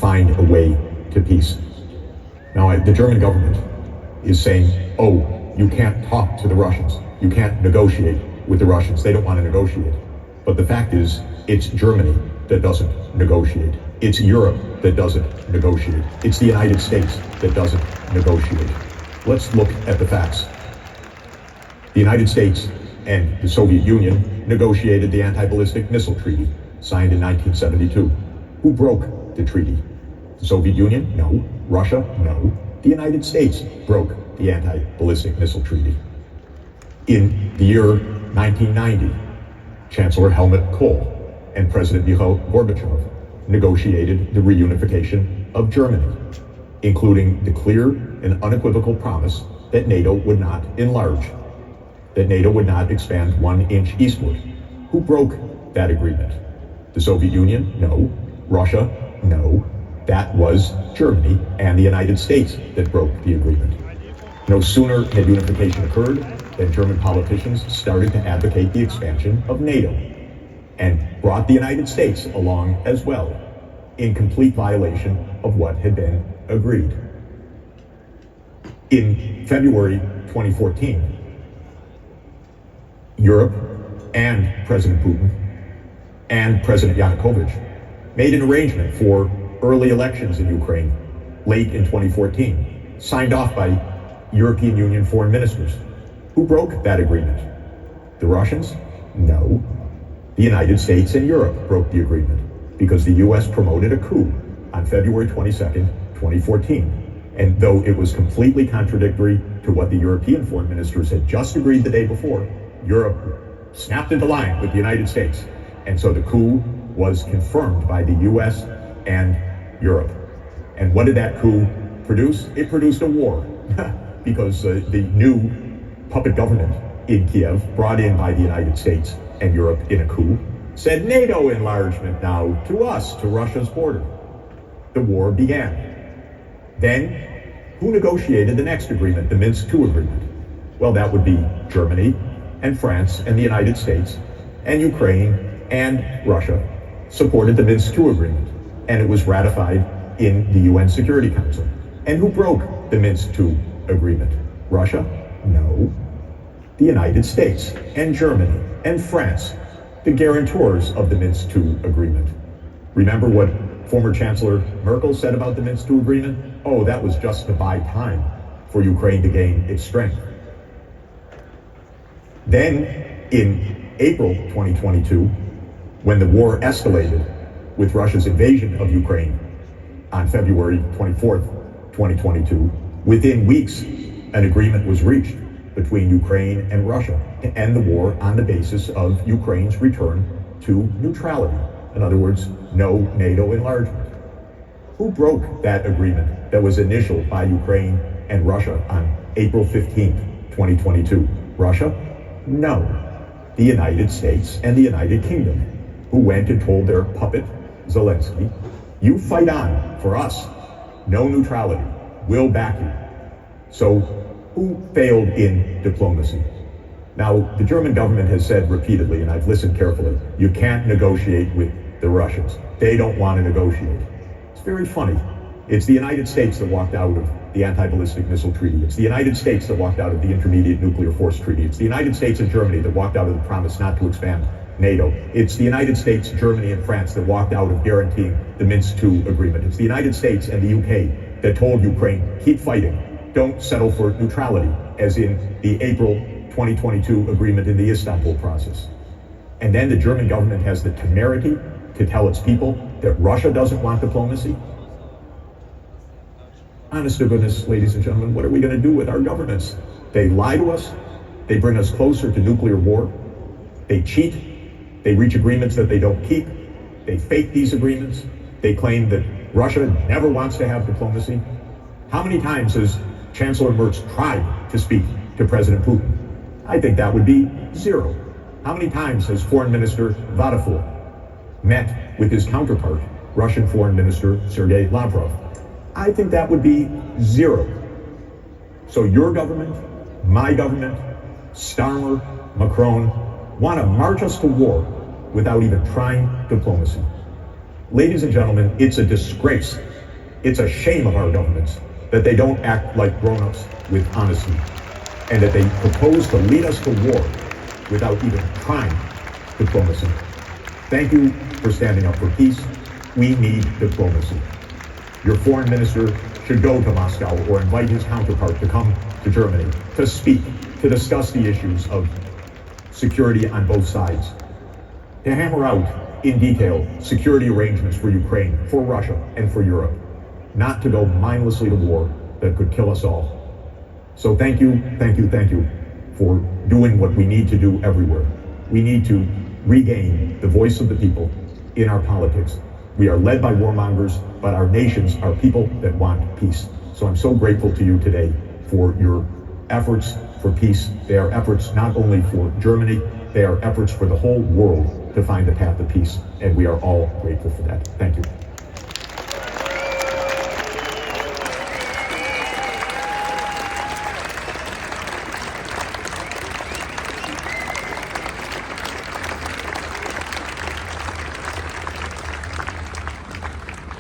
find a way to peace. Now, the German government is saying, oh, you can't talk to the Russians. You can't negotiate with the Russians. They don't want to negotiate. But the fact is, it's Germany that doesn't negotiate. It's Europe that doesn't negotiate. It's the United States that doesn't negotiate. Let's look at the facts. The United States and the Soviet Union negotiated the Anti-Ballistic Missile Treaty, signed in 1972. Who broke the treaty? The Soviet Union? No. Russia? No. The United States broke the Anti-Ballistic Missile Treaty. In the year 1990, Chancellor Helmut Kohl and President Mikhail Gorbachev negotiated the reunification of Germany, including the clear and unequivocal promise that NATO would not enlarge, that NATO would not expand 1 inch eastward. Who broke that agreement? The Soviet Union? No. Russia? No. That was Germany and the United States that broke the agreement. No sooner had unification occurred than German politicians started to advocate the expansion of NATO and brought the United States along as well, in complete violation of what had been agreed. In February 2014, Europe and President Putin and President Yanukovych made an arrangement for early elections in Ukraine late in 2014, signed off by European Union foreign ministers. Who broke that agreement? The Russians? No. The United States and Europe broke the agreement because the US promoted a coup on February 22nd, 2014. And though it was completely contradictory to what the European foreign ministers had just agreed the day before, Europe snapped into line with the United States. And so the coup was confirmed by the US and Europe. And what did that coup produce? It produced a war because the new puppet government in Kiev, brought in by the United States and Europe in a coup, said NATO enlargement now to us, to Russia's border. The war began. Then, who negotiated the next agreement, the Minsk II agreement? Well, that would be Germany and France and the United States and Ukraine and Russia supported the Minsk II agreement, and it was ratified in the UN Security Council. And who broke the Minsk II agreement? Russia? No. The United States and Germany and France, the guarantors of the Minsk II agreement. Remember what former Chancellor Merkel said about the Minsk II agreement? Oh, that was just to buy time for Ukraine to gain its strength. Then, in April 2022, when the war escalated with Russia's invasion of Ukraine on February 24th, 2022, within weeks, an agreement was reached between Ukraine and Russia to end the war on the basis of Ukraine's return to neutrality. In other words, no NATO enlargement. Who broke that agreement that was initialed by Ukraine and Russia on April 15th, 2022? Russia? No. The United States and the United Kingdom, who went and told their puppet, Zelensky, you fight on for us. No neutrality. We'll back you. So who failed in diplomacy? Now, the German government has said repeatedly, and I've listened carefully, you can't negotiate with the Russians. They don't want to negotiate. It's very funny. It's the United States that walked out of the Anti-Ballistic Missile Treaty. It's the United States that walked out of the Intermediate Nuclear Force Treaty. It's the United States and Germany that walked out of the promise not to expand NATO. It's the United States, Germany, and France that walked out of guaranteeing the Minsk II agreement. It's the United States and the UK that told Ukraine, keep fighting. Don't settle for neutrality, as in the April 2022 agreement in the Istanbul process. And then the German government has the temerity to tell its people that Russia doesn't want diplomacy. Honest to goodness, ladies and gentlemen, what are we going to do with our governments? They lie to us. They bring us closer to nuclear war. They cheat. They reach agreements that they don't keep. They fake these agreements. They claim that Russia never wants to have diplomacy. How many times has Chancellor Merz tried to speak to President Putin? I think that would be 0. How many times has Foreign Minister Vadaful met with his counterpart, Russian Foreign Minister Sergei Lavrov? I think that would be 0. So your government, my government, Starmer, Macron, want to march us to war without even trying diplomacy. Ladies and gentlemen, it's a disgrace It's a shame of our governments that they don't act like grown-ups with honesty, and that they propose to lead us to war without even trying diplomacy. Thank you for standing up for peace. We need diplomacy. Your foreign minister should go to Moscow or invite his counterpart to come to Germany to speak, to discuss the issues of security on both sides, to hammer out in detail security arrangements for Ukraine, for Russia, and for Europe, not to go mindlessly to war that could kill us all. So thank you for doing what we need to do everywhere. We need to regain the voice of the people in our politics. We are led by warmongers, but our nations are people that want peace. So I'm so grateful to you today for your efforts for peace. They are efforts not only for Germany, they are efforts for the whole world to find the path to peace, and we are all grateful for that. Thank you.